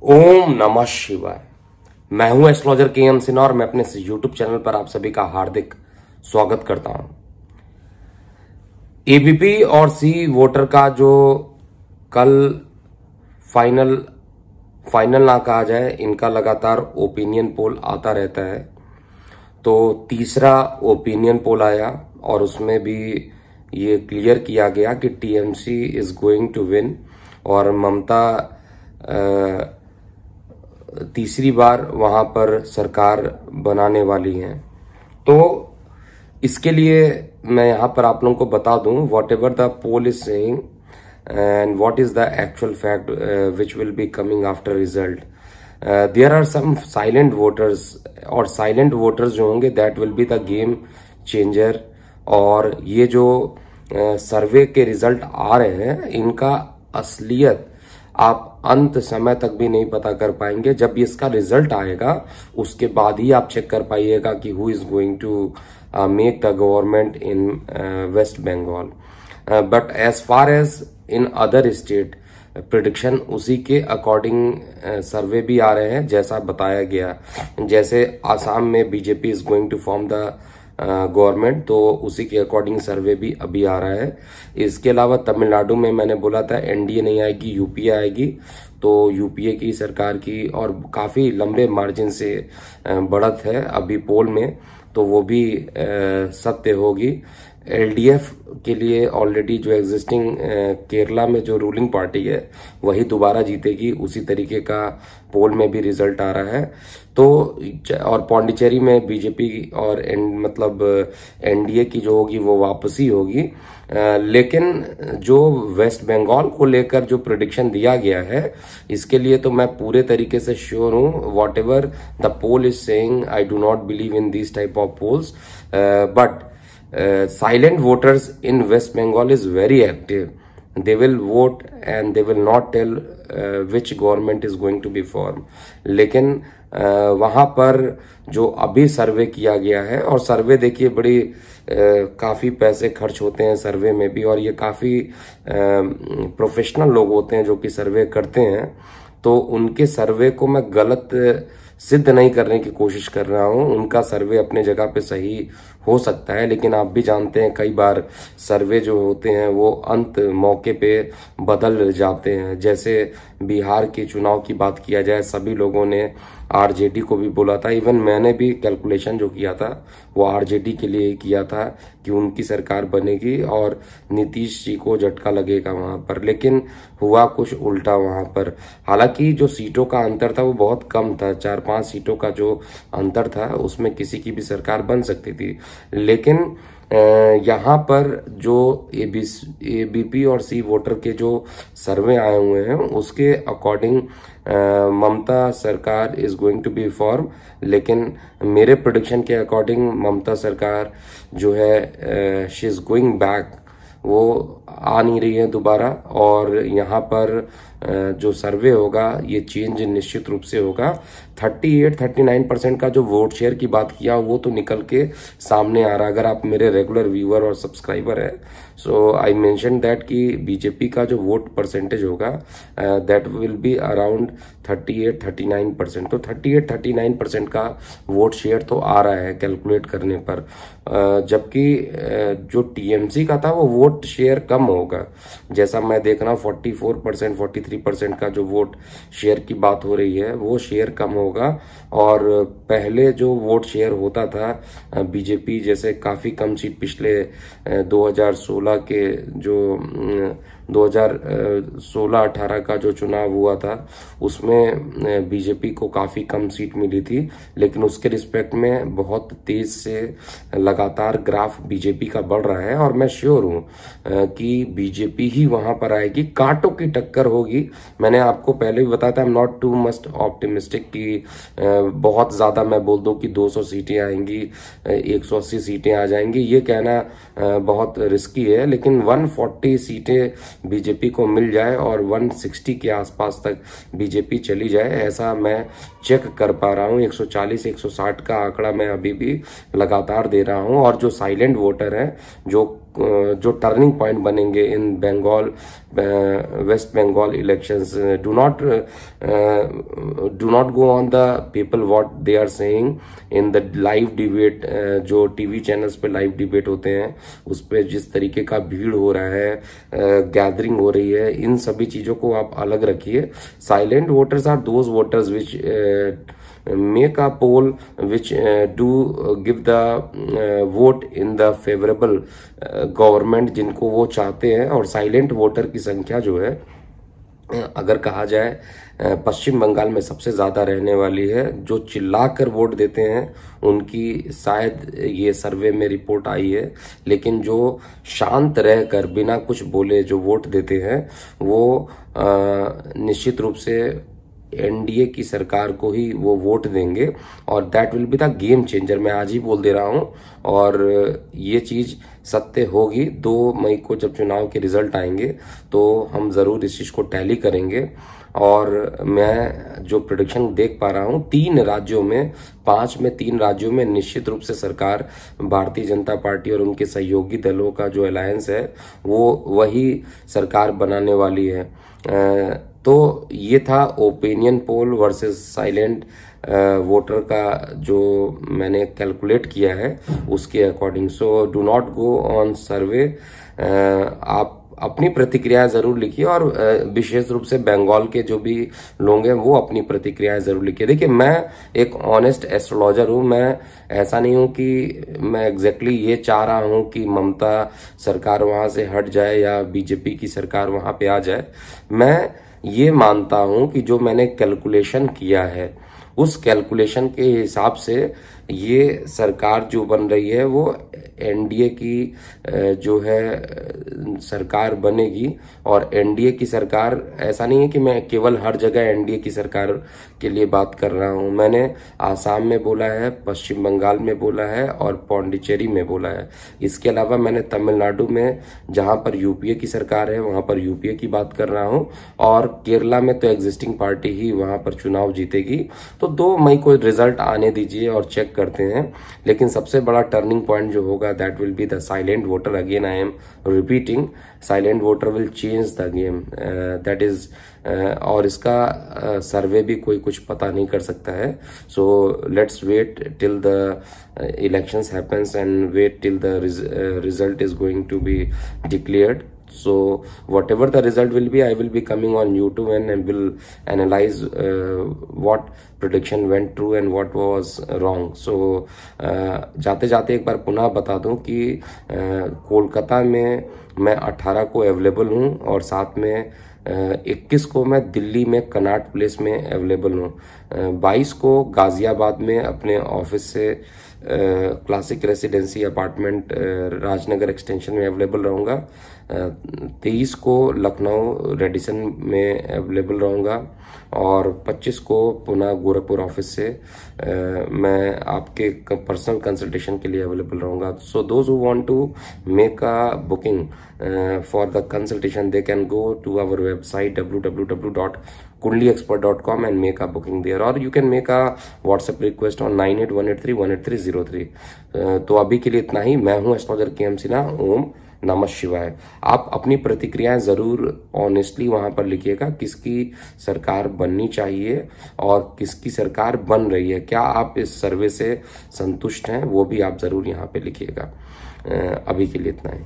ओम नमः शिवाय। मैं हूं एस्ट्रोलॉजर के सिन्हा और मैं अपने यूट्यूब चैनल पर आप सभी का हार्दिक स्वागत करता हूं। एबीपी और सी वोटर का जो कल फाइनल ना कहा जाए, इनका लगातार ओपिनियन पोल आता रहता है। तो तीसरा ओपिनियन पोल आया और उसमें भी ये क्लियर किया गया कि TMC is going to win और ममता तीसरी बार वहां पर सरकार बनाने वाली हैं। तो इसके लिए मैं यहां पर आप लोगों को बता दूं, whatever the poll is saying and what is the actual fact which will be coming after result. There are some silent voters, और साइलेंट वोटर्स जो होंगे that will be the game changer. और ये जो सर्वे के result आ रहे हैं, इनका असलियत आप अंत समय तक भी नहीं पता कर पाएंगे। जब इसका रिजल्ट आएगा उसके बाद ही आप चेक कर पाइएगा कि who is going to make the government in West Bengal. But as far as in other state, prediction उसी के अकॉर्डिंग सर्वे भी आ रहे हैं जैसा बताया गया। जैसे आसाम में BJP is going to form the government, तो उसी के अकॉर्डिंग सर्वे भी अभी आ रहा है। इसके अलावा तमिलनाडु में मैंने बोला था एनडीए नहीं आएगी, यूपीए आएगी। तो यूपीए की सरकार की और काफी लंबे मार्जिन से बढ़त है अभी पोल में, तो वो भी सत्य होगी। एलडीएफ के लिए ऑलरेडी जो एग्जिस्टिंग केरला में जो रूलिंग पार्टी है वही दोबारा जीतेगी, उसी तरीके का पोल में भी रिजल्ट आ रहा है। तो और पौंडीचेरी में बीजेपी और मतलब एनडीए की जो होगी वो वापसी होगी। लेकिन जो वेस्ट बंगाल को लेकर जो प्रेडिक्शन दिया गया है, इसके लिए तो मैं पूरे तरीके से श्योर हूं। Whatever the poll is saying, I do not believe in this type of polls, but silent voters in West Bengal is very active. They will vote and they will not tell which government is going to be formed. लेकिन वहां पर जो अभी सर्वे किया गया है, और सर्वे देखिए बड़ी काफी पैसे खर्च होते हैं सर्वे में भी, और ये काफी प्रोफेशनल लोग होते हैं जो कि सर्वे करते हैं। तो उनके सर्वे को मैं गलत सिद्ध नहीं करने की कोशिश कर रहा हूं। उनका सर्वे अपने जगह पे सही हो सकता है, लेकिन आप भी जानते हैं कई बार सर्वे जो होते हैं वो अंत मौके पे बदल जाते हैं। जैसे बिहार के चुनाव की बात किया जाए, सभी लोगों ने आरजेडी को भी बोला था। इवन मैंने भी कैलकुलेशन जो किया था वो आरजेडी के लिए किया था कि उनकी सरकार बनेगी और नीतीश जी को झटका लगेगा वहां पर, लेकिन हुआ कुछ उल्टा वहां पर। हालांकि जो सीटों का अंतर था वो बहुत कम था, 4-5 सीटों का जो अंतर था उसमें किसी की भी सरकार बन सकती थी। लेकिन यहाँ पर जो एबीपी और सी वोटर के जो सर्वे आए हुए हैं उसके अकॉर्डिंग ममता सरकार is going to be form. लेकिन मेरे प्रेडिक्शन के अकॉर्डिंग ममता सरकार जो है शी इज गोइंग बैक, वो आ नहीं रही है दोबारा। और यहाँ पर जो सर्वे होगा ये चेंज निश्चित रूप से होगा। 38-39% का जो वोट शेयर की बात किया वो तो निकल के सामने आ रहा। अगर आप मेरे रेगुलर व्यूअर और सब्सक्राइबर है, सो आई मेंशन दैट कि बीजेपी का जो वोट परसेंटेज होगा दैट विल बी अराउंड 38-39%। तो 38-39% का वोट शेयर तो आ रहा है कैलकुलेट करने पर, जबकि जो टीएमसी का था वो वोट शेयर कम होगा। जैसा मैं देख रहा हूँ 44%, 43% का जो वोट शेयर की बात हो रही है वो शेयर कम होगा। और पहले जो वोट शेयर होता था बीजेपी जैसे काफी कम सीट, पिछले 2016 के जो 2016-18 का जो चुनाव हुआ था उसमें बीजेपी को काफी कम सीट मिली थी, लेकिन उसके रिस्पेक्ट में बहुत तेज से लगातार ग्राफ बीजेपी का बढ़ रहा है। और मैं श्योर हूं कि बीजेपी ही वहां पर आएगी, कांटों की टक्कर होगी। मैंने आपको पहले भी बताया था, I am not too much optimistic कि बहुत ज्यादा मैं बोल दूं कि 200 सीटें आएंगी, 180 सीटें आ जाएंगी, ये कहना बहुत रिस्की है। लेकिन 140 सीटें बीजेपी को मिल जाए और 160 के आसपास तक बीजेपी चली जाए, ऐसा मैं चेक कर पा रहा हूं। 140-160 का आंकड़ा मैं अभी भी लगातार दे रहा हूं। और जो साइलेंट वोटर है, जो जो टर्निंग पॉइंट बनेंगे in Bengal, West Bengal elections. Do not go on the people what they are saying in the live debate. जो टीवी चैनल्स पे लाइव डिबेट होते हैं उस पे जिस तरीके का भीड़ हो रहा है, गैदरिंग हो रही है, इन सभी चीजों को आप अलग रखिए। Silent voters are those voters which make a poll which do give the vote in the favorable government जिनको वो चाहते हैं। और साइलेंट वोटर की संख्या जो है, अगर कहा जाए, पश्चिम बंगाल में सबसे ज्यादा रहने वाली है। जो चिल्लाकर वोट देते हैं उनकी शायद ये सर्वे में रिपोर्ट आई है, लेकिन जो शांत रहकर बिना कुछ बोले जो वोट देते हैं वो निश्चित रूप से एनडीए की सरकार को ही वो वोट देंगे। और that will be the game changer. मैं आज ही बोल दे रहा हूं, और ये चीज सत्य होगी। 2 मई को जब चुनाव के रिजल्ट आएंगे तो हम जरूर इस चीज को टैली करेंगे। और मैं जो प्रेडिक्शन देख पा रहा हूं, 3 राज्यों में, 5 में 3 राज्यों में निश्चित रूप से सरकार भारतीय जनता पार्टी और उनके सहयोगी दलों का जो अलायंस है वो वही सरकार बनाने वाली है। तो ये था opinion poll versus silent voter का जो मैंने कैलकुलेट किया है उसके according. So do not go on survey. आप अपनी प्रतिक्रिया जरूर लिखिए, और विशेष रूप से बंगाल के जो भी लोग हैं वो अपनी प्रतिक्रियाएं जरूर लिखिए। देखिए, मैं एक ऑनेस्ट एस्ट्रोलॉजर हूं। मैं ऐसा नहीं हूं कि मैं एग्जैक्टली ये चाह रहा हूं कि ममता सरकार वहां से हट जाए या बीजेपी की सरकार वहां पे आ जाए। मैं ये मानता हूं कि जो मैंने कैलकुलेशन किया है उस कैलकुलेशन के हिसाब से ये सरकार जो बन रही है वो एनडीए की जो है सरकार बनेगी। और एनडीए की सरकार, ऐसा नहीं है कि मैं केवल हर जगह एनडीए की सरकार के लिए बात कर रहा हूं। मैंने आसाम में बोला है, पश्चिम बंगाल में बोला है और पौंडीचेरी में बोला है। इसके अलावा मैंने तमिलनाडु में, जहां पर यूपीए की सरकार है, वहां पर यूपीए की बात कर रहा हूं। और केरला में तो एग्जिस्टिंग पार्टी ही वहां पर चुनाव जीतेगी। तो 2 मई को रिजल्ट आने दीजिए और चेक करते हैं। लेकिन सबसे बड़ा टर्निंग पॉइंट जो होगा that will be the silent voter. Again I am repeating, silent voter will change the game, that is. और इसका सर्वे भी कोई कुछ पता नहीं कर सकता है। So let's wait till the elections happens and wait till the result is going to be declared. So whatever the result will be, I will be coming on YouTube and will analyze what prediction went true and what was wrong. So जाते जाते एक बार पुनः बता दूं कि कोलकाता में मैं 18 को अवेलेबल हूं और साथ में 21 को मैं दिल्ली में कनॉट प्लेस में अवेलेबल हूँ। 22 को गाजियाबाद में अपने ऑफिस से classic residency apartment Rajnagar extension में अवेलेबल रहूँगा। 23 को लखनऊ रेडिसन में अवेलेबल रहूँगा और 25 को पुनः गोरखपुर ऑफिस से मैं आपके पर्सनल कंसल्टेशन के लिए अवेलेबल रहूँगा। So those who want to make a booking for the consultation, they can go to our website www.kundliexpert.com and make a booking there, or you can make a WhatsApp request on 9818318303. तो अभी के लिए इतना ही। मैं हूं astrologer के M Sinha. ओम नमः शिवाय। आप अपनी प्रतिक्रियाएं जरूर ऑनेस्टली वहां पर लिखिएगा, किसकी सरकार बननी चाहिए और किसकी सरकार बन रही है। क्या आप इस सर्वे से संतुष्ट हैं, वो भी आप जरूर यहाँ पे लिखिएगा। अभी के लिए इतना ही।